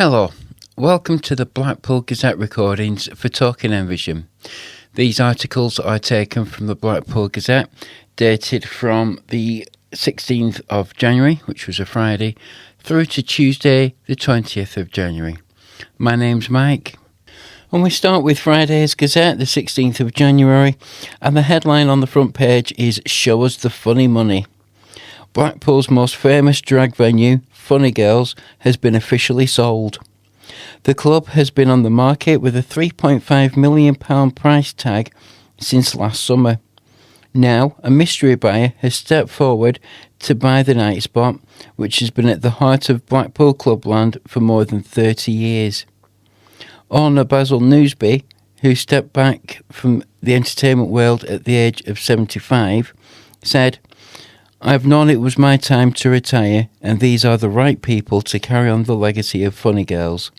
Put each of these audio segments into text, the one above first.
Hello, welcome to the Blackpool Gazette recordings for Talking NVision. These articles are taken from the Blackpool Gazette, dated from the 16th of January, which was a Friday, through to Tuesday, the 20th of January. My name's Mike, and we start with Friday's Gazette, the 16th of January, and the headline on the front page is "Show Us the Funny Money." Blackpool's most famous drag venue, Funny Girls, has been officially sold. The club has been on the market with a £3.5 million price tag since last summer. Now, a mystery buyer has stepped forward to buy the night spot, which has been at the heart of Blackpool clubland for more than 30 years. Owner Basil Newsby, who stepped back from the entertainment world at the age of 75, said, "I've known it was my time to retire, and these are the right people to carry on the legacy of Funny Girls.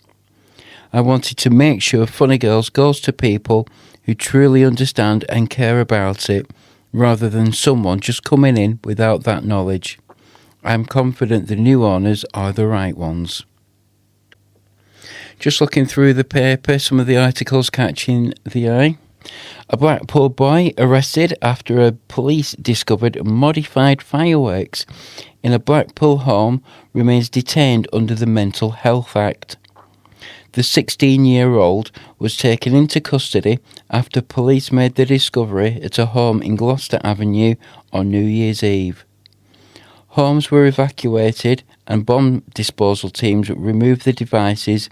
I wanted to make sure Funny Girls goes to people who truly understand and care about it, rather than someone just coming in without that knowledge. I'm confident the new owners are the right ones." Just looking through the paper, some of the articles catching the eye. A Blackpool boy arrested after a police discovered modified fireworks in a Blackpool home remains detained under the Mental Health Act. The 16-year-old was taken into custody after police made the discovery at a home in Gloucester Avenue on New Year's Eve. Homes were evacuated and bomb disposal teams removed the devices,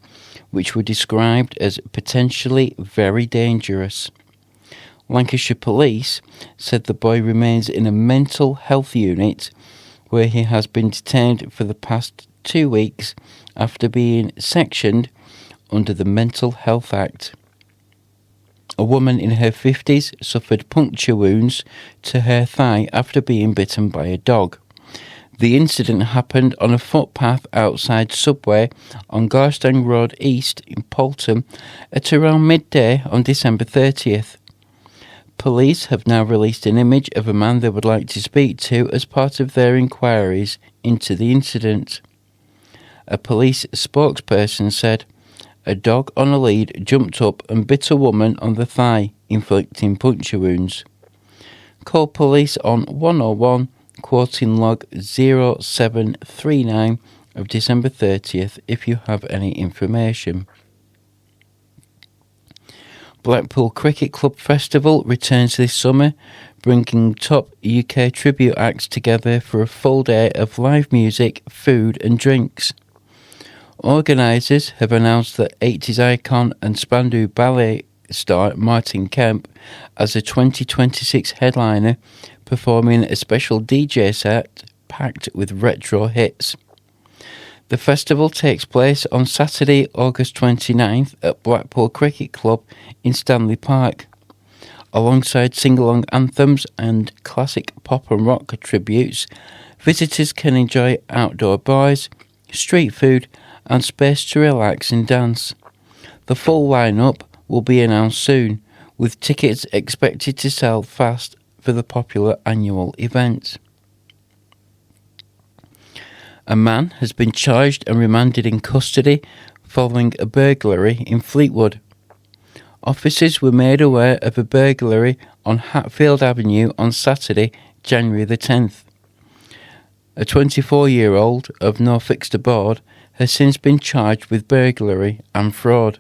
which were described as potentially very dangerous. Lancashire Police said the boy remains in a mental health unit where he has been detained for the past 2 weeks after being sectioned under the Mental Health Act. A woman in her 50s suffered puncture wounds to her thigh after being bitten by a dog. The incident happened on a footpath outside Subway on Garstang Road East in Poulton at around midday on December 30th. Police have now released an image of a man they would like to speak to as part of their inquiries into the incident. A police spokesperson said, "A dog on a lead jumped up and bit a woman on the thigh, inflicting puncture wounds. Call police on 101, quoting log 0739 of December 30th if you have any information." Blackpool Cricket Club Festival returns this summer, bringing top UK tribute acts together for a full day of live music, food and drinks. Organisers have announced that 80s icon and Spandau Ballet star Martin Kemp as a 2026 headliner, performing a special DJ set packed with retro hits. The festival takes place on Saturday, August 29th at Blackpool Cricket Club in Stanley Park. Alongside sing-along anthems and classic pop and rock tributes, visitors can enjoy outdoor bars, street food and space to relax and dance. The full lineup will be announced soon, with tickets expected to sell fast for the popular annual event. A man has been charged and remanded in custody following a burglary in Fleetwood. Officers were made aware of a burglary on Hatfield Avenue on Saturday, January the 10th. A 24-year-old of no fixed abode has since been charged with burglary and fraud.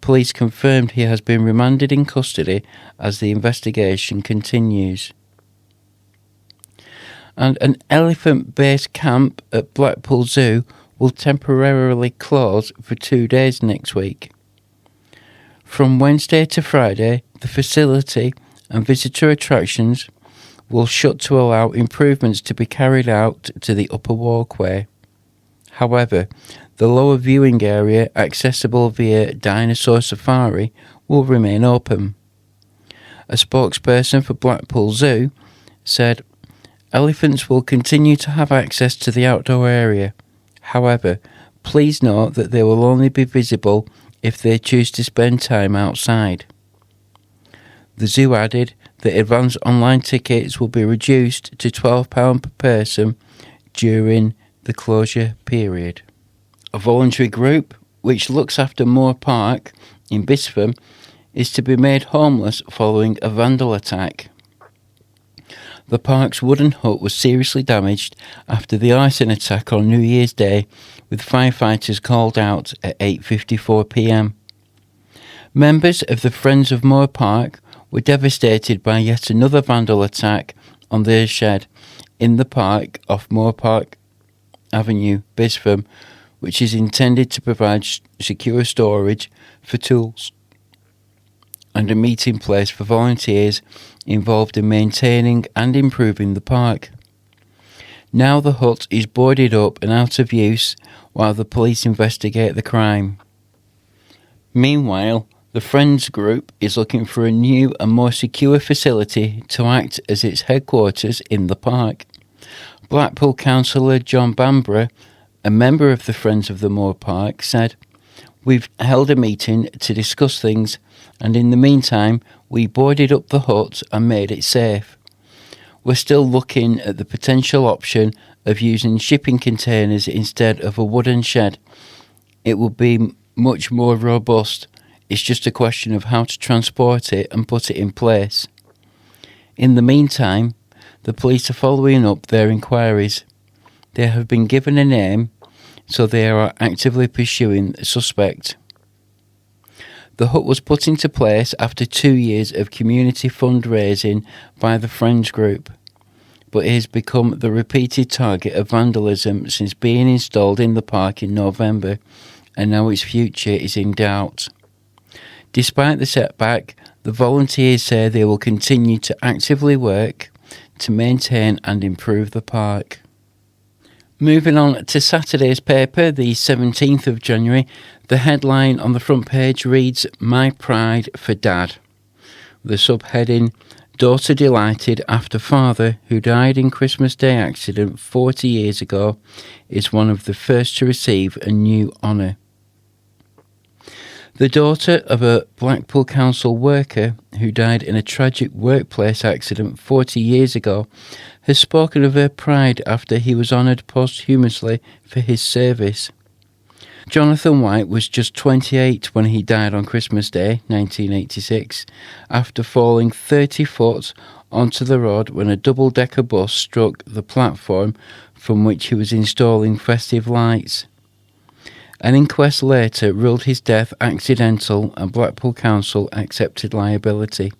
Police confirmed he has been remanded in custody as the investigation continues. And an elephant-based camp at Blackpool Zoo will temporarily close for 2 days next week. From Wednesday to Friday, the facility and visitor attractions will shut to allow improvements to be carried out to the upper walkway. However, the lower viewing area, accessible via Dinosaur Safari, will remain open. A spokesperson for Blackpool Zoo said, "Elephants will continue to have access to the outdoor area. However, please note that they will only be visible if they choose to spend time outside." The zoo added that advance online tickets will be reduced to £12 per person during the closure period. A voluntary group which looks after Moore Park in Bispham, is to be made homeless following a vandal attack. The park's wooden hut was seriously damaged after the arson attack on New Year's Day, with firefighters called out at 8:54 p.m. Members of the Friends of Moore Park were devastated by yet another vandal attack on their shed in the park off Moore Park Avenue, Bispham, which is intended to provide secure storage for tools and a meeting place for volunteers involved in maintaining and improving the park. Now the hut is boarded up and out of use while the police investigate the crime. Meanwhile, the Friends group is looking for a new and more secure facility to act as its headquarters in the park. Blackpool councillor John Bamborough, a member of the Friends of the Moor Park, said, "We've held a meeting to discuss things, and in the meantime we boarded up the hut and made it safe. We're still looking at the potential option of using shipping containers instead of a wooden shed. It will be much more robust. It's just a question of how to transport it and put it in place." In the meantime, the police are following up their inquiries. They have been given a name, so they are actively pursuing a suspect. The hut was put into place after 2 years of community fundraising by the Friends group, but it has become the repeated target of vandalism since being installed in the park in November, and now its future is in doubt. Despite the setback, the volunteers say they will continue to actively work to maintain and improve the park. Moving on to Saturday's paper, the 17th of January, the headline on the front page reads, "My Pride for Dad." The subheading, "Daughter delighted after father, who died in Christmas Day accident 40 years ago, is one of the first to receive a new honour." The daughter of a Blackpool council worker who died in a tragic workplace accident 40 years ago has spoken of her pride after he was honoured posthumously for his service. Jonathan White was just 28 when he died on Christmas Day, 1986, after falling 30 foot onto the road when a double-decker bus struck the platform from which he was installing festive lights. An inquest later ruled his death accidental and Blackpool Council accepted liability.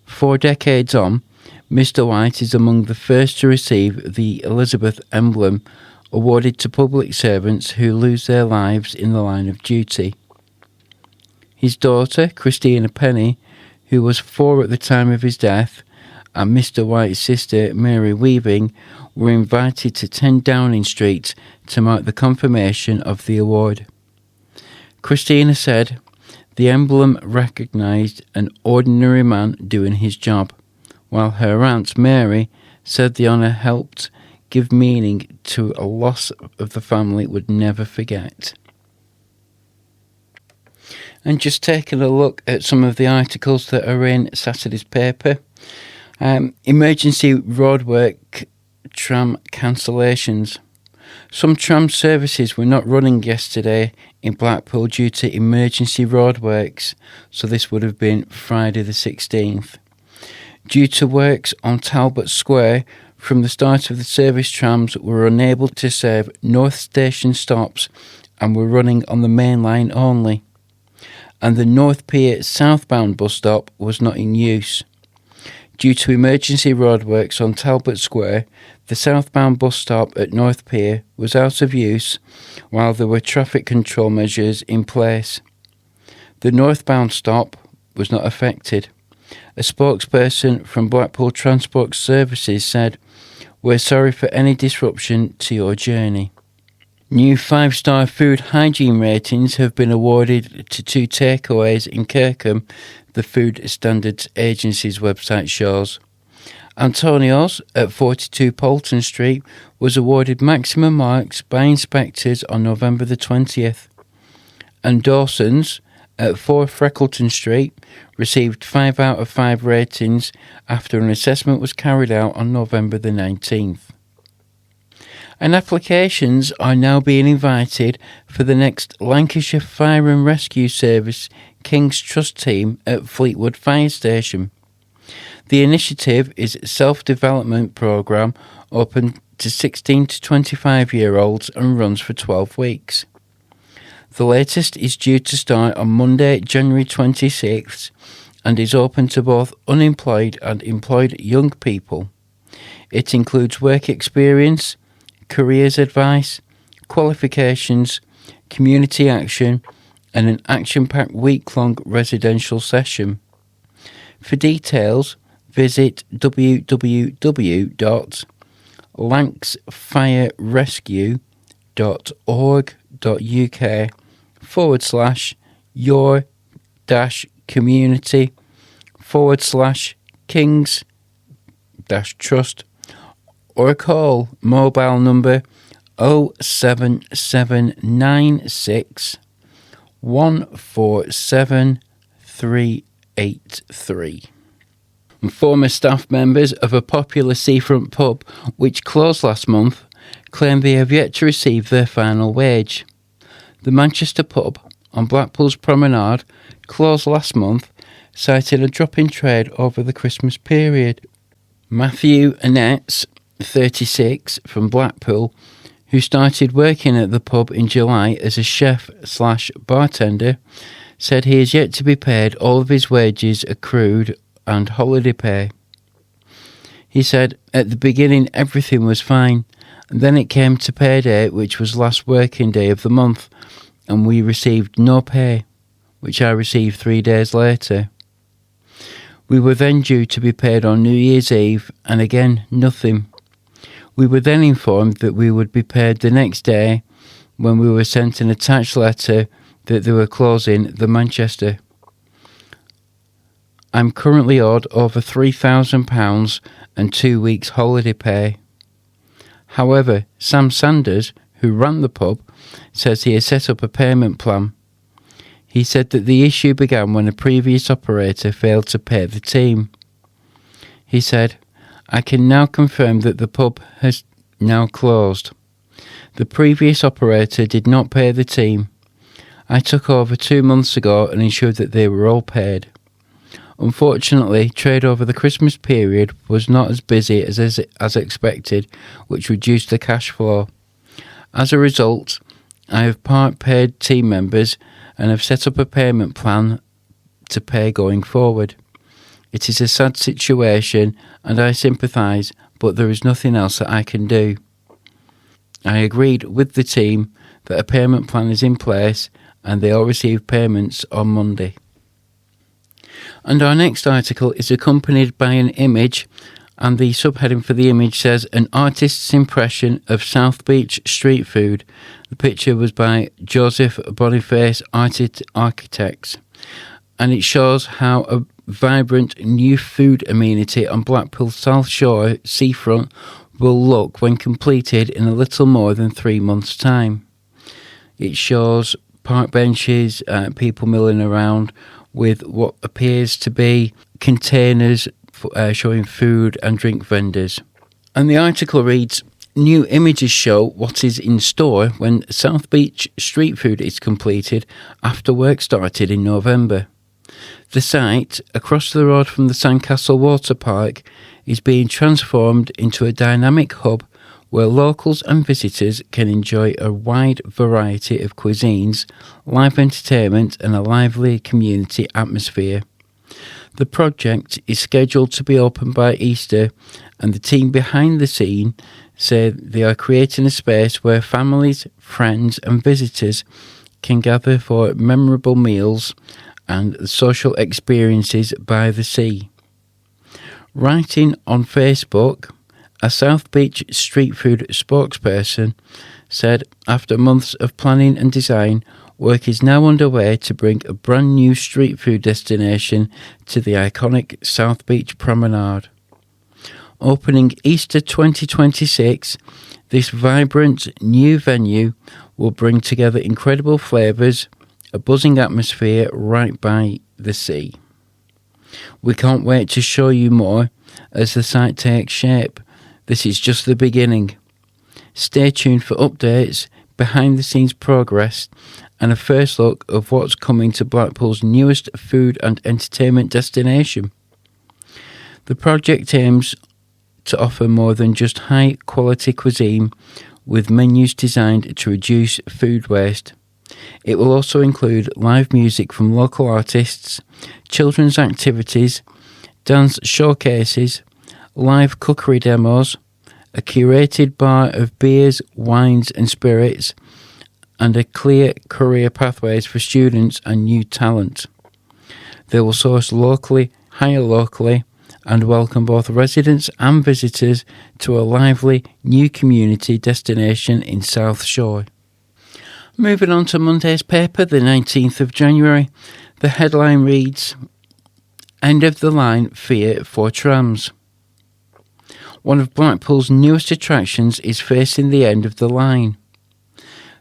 4 decades on, Mr. White is among the first to receive the Elizabeth Emblem, awarded to public servants who lose their lives in the line of duty. His daughter, Christina Penny, who was 4 at the time of his death, and Mr. White's sister, Mary Weaving, were invited to 10 Downing Street to mark the confirmation of the award. Christina said, "The emblem recognised an ordinary man doing his job," while her aunt Mary said the honour helped give meaning to a loss of the family would never forget. And just taking a look at some of the articles that are in Saturday's paper. Emergency roadwork tram cancellations. Some tram services were not running yesterday in Blackpool due to emergency roadworks, so this would have been Friday the 16th. Due to works on Talbot Square, from the start of the service, trams were unable to serve North Station stops and were running on the main line only. And the North Pier southbound bus stop was not in use. Due to emergency roadworks on Talbot Square, the southbound bus stop at North Pier was out of use while there were traffic control measures in place. The northbound stop was not affected. A spokesperson from Blackpool Transport Services said, "We're sorry for any disruption to your journey." New 5-star food hygiene ratings have been awarded to 2 takeaways in Kirkham, the Food Standards Agency's website shows. Antonio's at 42 Polton Street was awarded maximum marks by inspectors on November the 20th. And Dawson's at 4 Freckleton Street received 5 out of 5 ratings after an assessment was carried out on November the 19th. And applications are now being invited for the next Lancashire Fire and Rescue Service King's Trust team at Fleetwood Fire Station. The initiative is a self-development programme open to 16 to 25-year-olds and runs for 12 weeks. The latest is due to start on Monday, January 26th, and is open to both unemployed and employed young people. It includes work experience, careers advice, qualifications, community action, and an action-packed week-long residential session. For details, visit www.lancsfirerescue.org.uk/your-community/kings-trust or call mobile number 07796 147 383. Former staff members of a popular seafront pub which closed last month claim they have yet to receive their final wage. The Manchester pub on Blackpool's Promenade closed last month, citing a drop in trade over the Christmas period. Matthew Annetts, 36, from Blackpool, who started working at the pub in July as a chef/bartender, said he is yet to be paid all of his wages accrued and holiday pay. He said, at the beginning everything was fine, and then it came to payday, which was last working day of the month, and we received no pay, which I received 3 days later. We were then due to be paid on New Year's Eve, and again nothing. We were then informed that we would be paid the next day, when we were sent an attached letter that they were closing the Manchester. I'm currently owed over £3,000 and 2 weeks holiday pay. However, Sam Sanders, who ran the pub, says he has set up a payment plan. He said that the issue began when a previous operator failed to pay the team. He said, I can now confirm that the pub has now closed. The previous operator did not pay the team. I took over 2 months ago and ensured that they were all paid. Unfortunately, trade over the Christmas period was not as busy as expected, which reduced the cash flow. As a result, I have part-paid team members and have set up a payment plan to pay going forward. It is a sad situation and I sympathise, but there is nothing else that I can do. I agreed with the team that a payment plan is in place and they all receive payments on Monday. And our next article is accompanied by an image, and the subheading for the image says, An Artist's Impression of South Beach Street Food. The picture was by Joseph Boniface Architects, and it shows how a vibrant new food amenity on Blackpool's South Shore seafront will look when completed in a little more than 3 months' time. It shows park benches, people milling around, with what appears to be containers showing food and drink vendors. And the article reads, New images show what is in store when South Beach Street Food is completed after work started in November. The site, across the road from the Sandcastle Water Park, is being transformed into a dynamic hub where locals and visitors can enjoy a wide variety of cuisines, live entertainment and a lively community atmosphere. The project is scheduled to be open by Easter, and the team behind the scene say they are creating a space where families, friends and visitors can gather for memorable meals and social experiences by the sea. Writing on Facebook, a South Beach street food spokesperson said, after months of planning and design, work is now underway to bring a brand new street food destination to the iconic South Beach Promenade. Opening Easter 2026, this vibrant new venue will bring together incredible flavours, a buzzing atmosphere right by the sea. We can't wait to show you more as the site takes shape. This is just the beginning. Stay tuned for updates, behind-the-scenes progress, and a first look of what's coming to Blackpool's newest food and entertainment destination. The project aims to offer more than just high-quality cuisine with menus designed to reduce food waste. It will also include live music from local artists, children's activities, dance showcases, live cookery demos, a curated bar of beers, wines and spirits, and a clear career pathways for students and new talent. They will source locally, hire locally, and welcome both residents and visitors to a lively new community destination in South Shore. Moving on to Monday's paper, the 19th of January, the headline reads, End of the line fear for trams. One of Blackpool's newest attractions is facing the end of the line.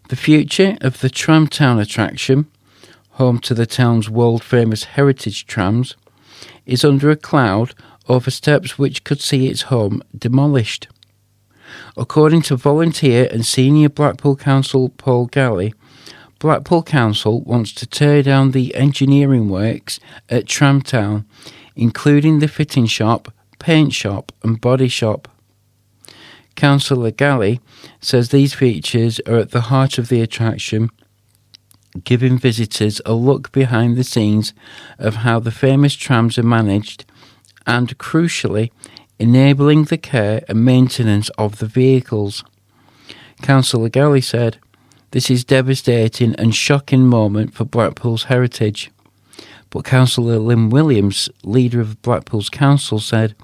The future of the Tram Town attraction, home to the town's world-famous heritage trams, is under a cloud over steps which could see its home demolished. According to volunteer and senior Blackpool Council Paul Galley, Blackpool Council wants to tear down the engineering works at Tram Town, including the fitting shop, paint shop and body shop. Councillor Galley says these features are at the heart of the attraction, giving visitors a look behind the scenes of how the famous trams are managed and, crucially, enabling the care and maintenance of the vehicles. Councillor Galley said, This is devastating and shocking moment for Blackpool's heritage. But Councillor Lynn Williams, leader of Blackpool's council, said,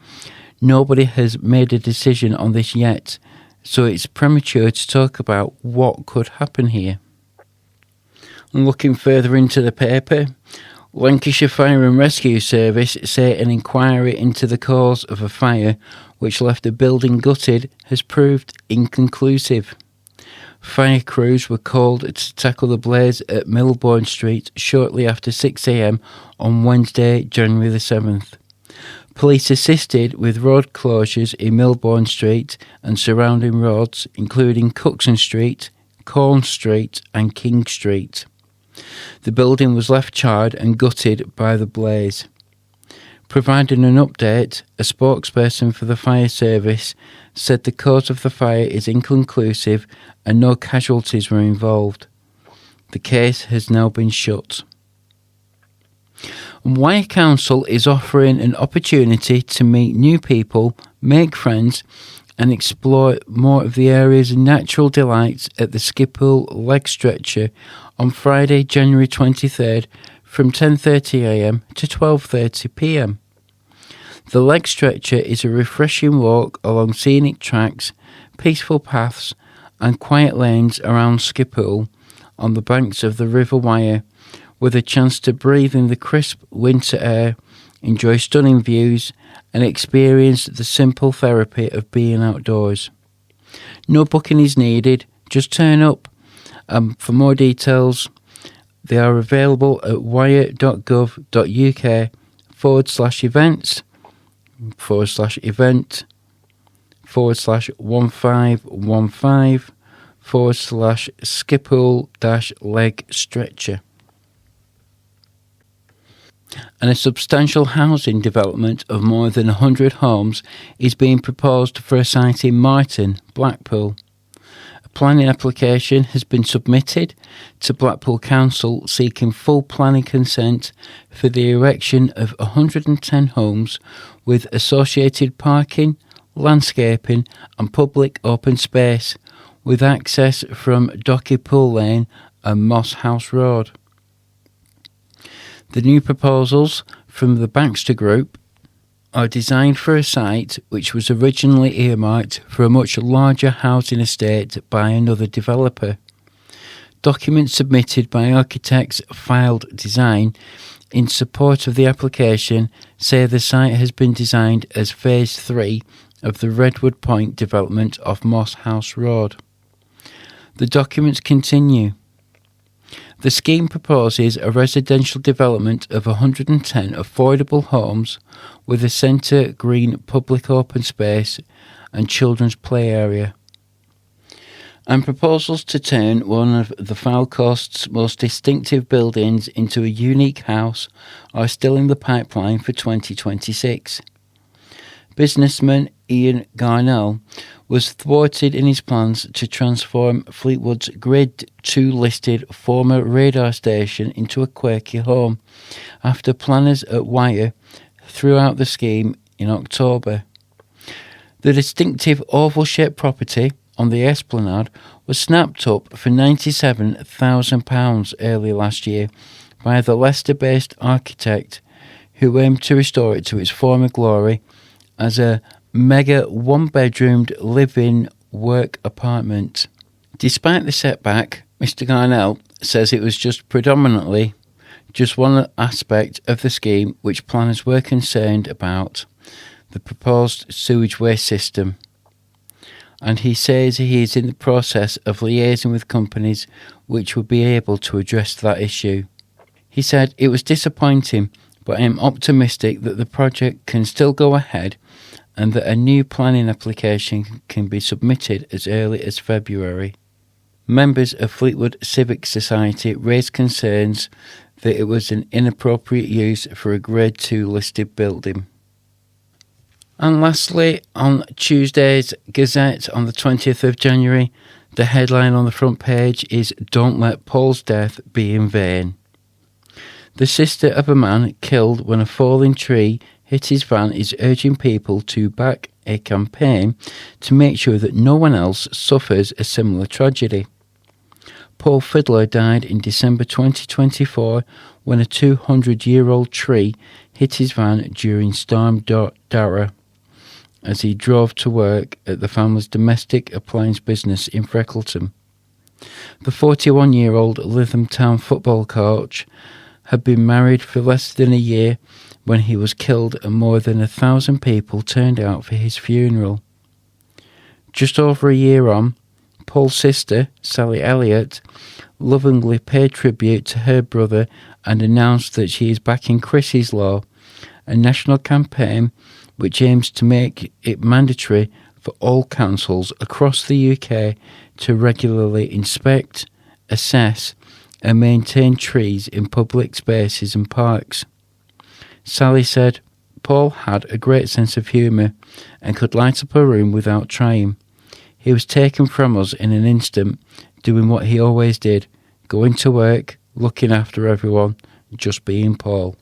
Nobody has made a decision on this yet, so it's premature to talk about what could happen here. And looking further into the paper, Lancashire Fire and Rescue Service say an inquiry into the cause of a fire which left a building gutted has proved inconclusive. Fire crews were called to tackle the blaze at Milbourne Street shortly after 6 a.m. on Wednesday, January the 7th. Police assisted with road closures in Milbourne Street and surrounding roads, including Cookson Street, Corn Street and King Street. The building was left charred and gutted by the blaze. Providing an update, a spokesperson for the fire service said the cause of the fire is inconclusive and no casualties were involved. The case has now been shut. Wyre Council is offering an opportunity to meet new people, make friends and explore more of the area's natural delights at the Skipool Leg Stretcher on Friday, January 23rd from 10:30am to 12:30pm. The Leg Stretcher is a refreshing walk along scenic tracks, peaceful paths and quiet lanes around Skipool on the banks of the River Wyre, with a chance to breathe in the crisp winter air, enjoy stunning views and experience the simple therapy of being outdoors. No booking is needed, just turn up. For more details, they are available at wire.gov.uk/events/1515/Skipool-leg stretcher. And a substantial housing development of more than 100 homes is being proposed for a site in Marton, Blackpool. A planning application has been submitted to Blackpool Council seeking full planning consent for the erection of 110 homes with associated parking, landscaping and public open space, with access from Docky Pool Lane and Moss House Road. The new proposals from the Baxter Group are designed for a site which was originally earmarked for a much larger housing estate by another developer. Documents submitted by architects Filed Design in support of the application say the site has been designed as Phase 3 of the Redwood Point development off Moss House Road. The documents continue. The scheme proposes a residential development of 110 affordable homes with a centre green public open space and children's play area. And proposals to turn one of the Fylde Coast's most distinctive buildings into a unique house are still in the pipeline for 2026. Businessman Ian Garnell was thwarted in his plans to transform Fleetwood's Grade 2 listed former radar station into a quirky home after planners at Wyre threw out the scheme in October. The distinctive oval-shaped property on the Esplanade was snapped up for £97,000 early last year by the Leicester-based architect who aimed to restore it to its former glory as a mega one-bedroomed live-in work apartment. Despite the setback, Mr. Garnell says it was predominantly one aspect of the scheme which planners were concerned about, the proposed sewage waste system. And he says he is in the process of liaising with companies which would be able to address that issue. He said, "It was disappointing, but I am optimistic that the project can still go ahead and that a new planning application can be submitted as early as February." Members of Fleetwood Civic Society raised concerns that it was an inappropriate use for a Grade 2 listed building. And lastly, on Tuesday's Gazette on the 20th of January, the headline on the front page is "Don't Let Paul's Death Be in Vain." The sister of a man killed when a falling tree hit his van is urging people to back a campaign to make sure that no one else suffers a similar tragedy. Paul Fiddler died in December 2024 when a 200-year-old tree hit his van during Storm Dara as he drove to work at the family's domestic appliance business in Freckleton. The 41-year-old Lytham Town football coach had been married for less than a year when he was killed and more than 1,000 people turned out for his funeral. Just over a year on, Paul's sister, Sally Elliott, lovingly paid tribute to her brother and announced that she is backing Chrissy's Law, a national campaign which aims to make it mandatory for all councils across the UK to regularly inspect, assess and maintain trees in public spaces and parks. Sally said, "Paul had a great sense of humour and could light up a room without trying. He was taken from us in an instant, doing what he always did, going to work, looking after everyone, just being Paul."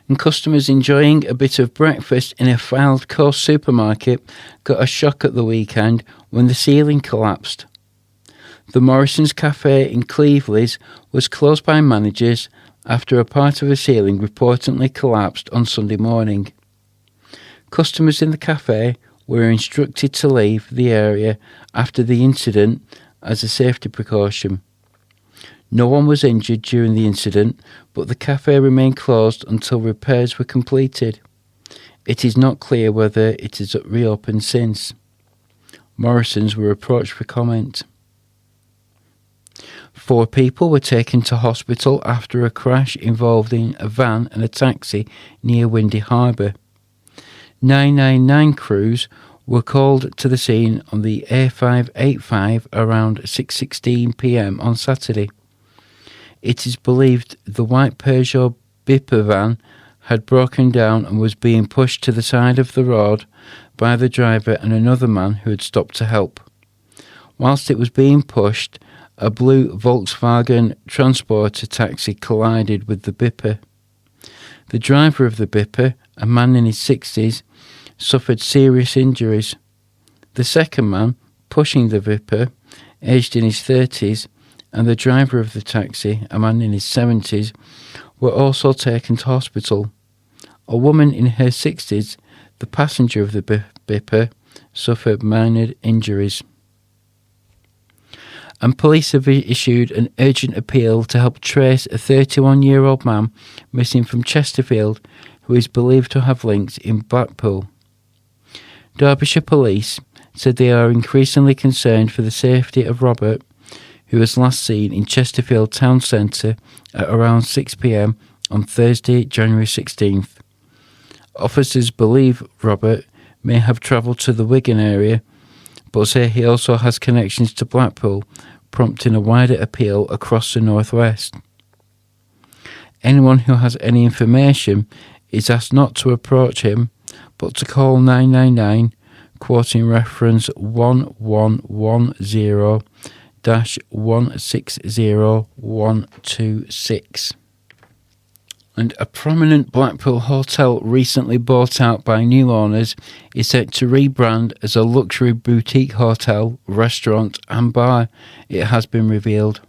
And customers enjoying a bit of breakfast in a Fylde Coast supermarket got a shock at the weekend when the ceiling collapsed. The Morrison's Cafe in Cleveley's was closed by managers after a part of the ceiling reportedly collapsed on Sunday morning. Customers in the cafe were instructed to leave the area after the incident as a safety precaution. No one was injured during the incident, but the cafe remained closed until repairs were completed. It is not clear whether it has reopened since. Morrison's were approached for comment. 4 people were taken to hospital after a crash involving a van and a taxi near Windy Harbour. 999 crews were called to the scene on the A585 around 6:16 p.m. on Saturday. It is believed the white Peugeot Bipper van had broken down and was being pushed to the side of the road by the driver and another man who had stopped to help. Whilst it was being pushed, a blue Volkswagen Transporter taxi collided with the Bipper. The driver of the Bipper, a man in his 60s, suffered serious injuries. The second man, pushing the Bipper, aged in his 30s, and the driver of the taxi, a man in his 70s, were also taken to hospital. A woman in her 60s, the passenger of the Bipper, suffered minor injuries. And police have issued an urgent appeal to help trace a 31-year-old man missing from Chesterfield who is believed to have links in Blackpool. Derbyshire Police said they are increasingly concerned for the safety of Robert, who was last seen in Chesterfield town centre at around 6 p.m. on Thursday, January 16th. Officers believe Robert may have travelled to the Wigan area but say he also has connections to Blackpool, prompting a wider appeal across the northwest. Anyone who has any information is asked not to approach him, but to call 999, quoting reference 1110-160126. And a prominent Blackpool hotel recently bought out by new owners is set to rebrand as a luxury boutique hotel, restaurant and bar, it has been revealed.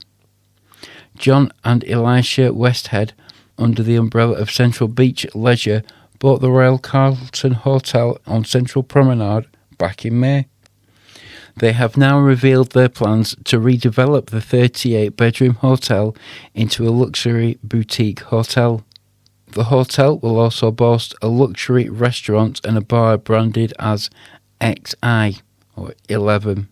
John and Elisha Westhead, under the umbrella of Central Beach Leisure, bought the Royal Carlton Hotel on Central Promenade back in May. They have now revealed their plans to redevelop the 38-bedroom hotel into a luxury boutique hotel. The hotel will also boast a luxury restaurant and a bar branded as XI, or 11.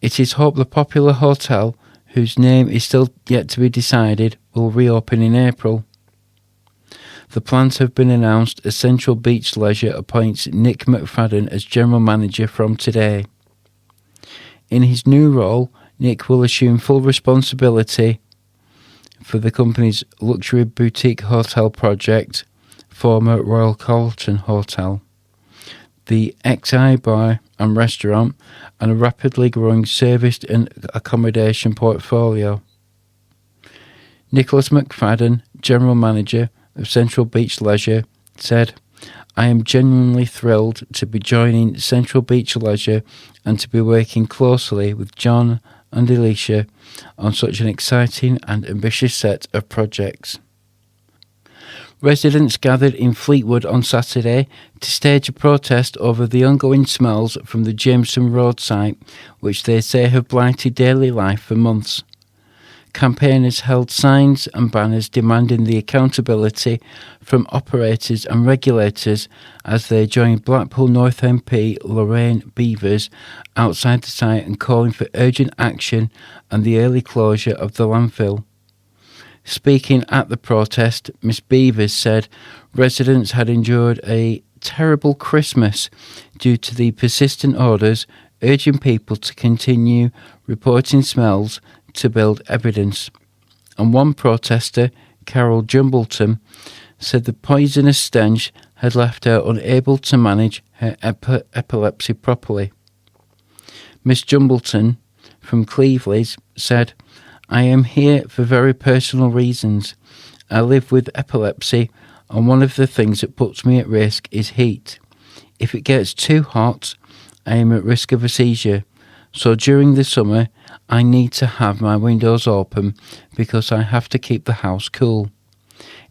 It is hoped the popular hotel, whose name is still yet to be decided, will reopen in April. The plans have been announced as Central Beach Leisure appoints Nick McFadden as general manager from today. In his new role, Nick will assume full responsibility for the company's luxury boutique hotel project, former Royal Carlton Hotel, the XI bar and restaurant, and a rapidly growing serviced and accommodation portfolio. Nicholas McFadden, general manager of Central Beach Leisure, said, "I am genuinely thrilled to be joining Central Beach Leisure and to be working closely with John and Elisha on such an exciting and ambitious set of projects." Residents gathered in Fleetwood on Saturday to stage a protest over the ongoing smells from the Jameson Road site, which they say have blighted daily life for months. Campaigners held signs and banners demanding the accountability from operators and regulators as they joined Blackpool North MP Lorraine Beavers outside the site and calling for urgent action and the early closure of the landfill. Speaking at the protest, Miss Beavers said residents had endured a terrible Christmas due to the persistent orders urging people to continue reporting smells to build evidence. And one protester, Carol Jumbleton, said the poisonous stench had left her unable to manage her epilepsy properly. Miss Jumbleton from Cleveland said, "I am here for very personal reasons. I live with epilepsy, and one of the things that puts me at risk is heat. If it gets too hot, I am at risk of a seizure. So during the summer, I need to have my windows open because I have to keep the house cool.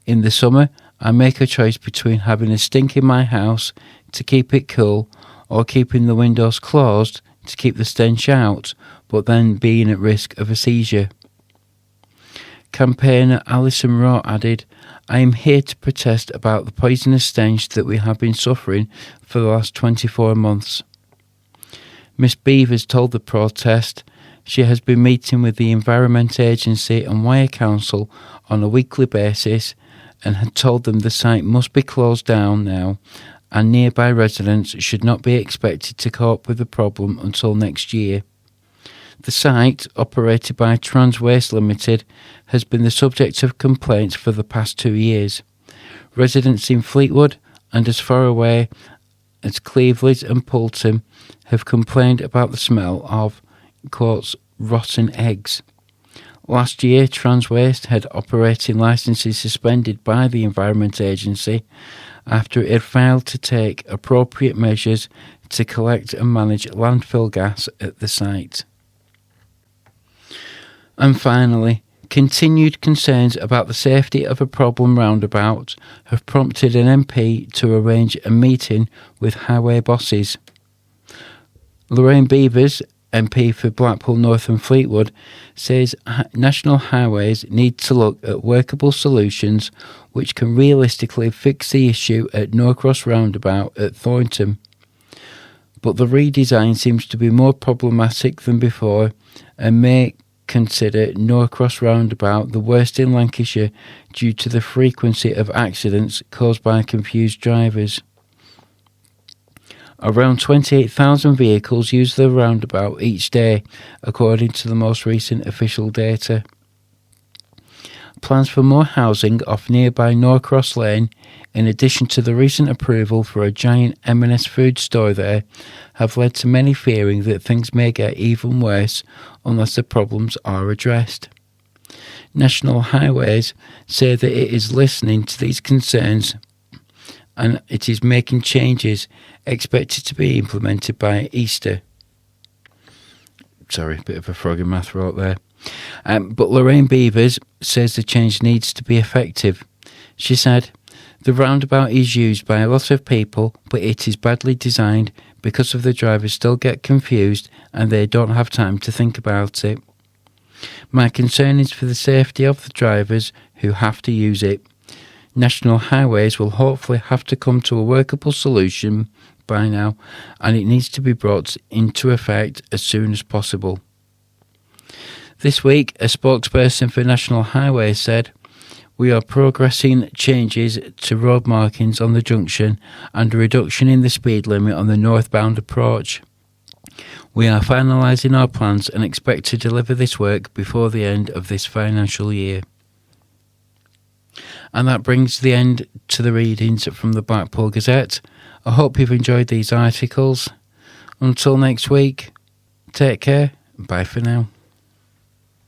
In the summer, I make a choice between having a stink in my house to keep it cool or keeping the windows closed to keep the stench out, but then being at risk of a seizure." Campaigner Alison Rowe added, "I am here to protest about the poisonous stench that we have been suffering for the last 24 months. Miss Beavers told the protest she has been meeting with the Environment Agency and Wyre Council on a weekly basis and had told them the site must be closed down now and nearby residents should not be expected to cope with the problem until next year. The site, operated by Trans Waste Limited, has been the subject of complaints for the past 2 years. Residents in Fleetwood and as far away as Cleveland and Poulton have complained about the smell of, quotes, rotten eggs. Last year, Trans Waste had operating licences suspended by the Environment Agency after it had failed to take appropriate measures to collect and manage landfill gas at the site. And finally, continued concerns about the safety of a problem roundabout have prompted an MP to arrange a meeting with highway bosses. Lorraine Beavers, MP for Blackpool North and Fleetwood, says national highways need to look at workable solutions which can realistically fix the issue at Norcross Roundabout at Thornton. But the redesign seems to be more problematic than before and may consider Norcross Roundabout the worst in Lancashire due to the frequency of accidents caused by confused drivers. Around 28,000 vehicles use the roundabout each day, according to the most recent official data. Plans for more housing off nearby Norcross Lane, in addition to the recent approval for a giant M&S food store there, have led to many fearing that things may get even worse unless the problems are addressed. National Highways say that it is listening to these concerns and it is making changes expected to be implemented by Easter. Sorry, a bit of a frog in my throat there. But Lorraine Beavers says the change needs to be effective. She said, "The roundabout is used by a lot of people, but it is badly designed because of the drivers still get confused and they don't have time to think about it. My concern is for the safety of the drivers who have to use it. National Highways will hopefully have to come to a workable solution by now, and it needs to be brought into effect as soon as possible." This week, a spokesperson for National Highways said, "We are progressing changes to road markings on the junction and a reduction in the speed limit on the northbound approach. We are finalising our plans and expect to deliver this work before the end of this financial year." And that brings the end to the readings from the Blackpool Gazette. I hope you've enjoyed these articles. Until next week, take care. Bye for now.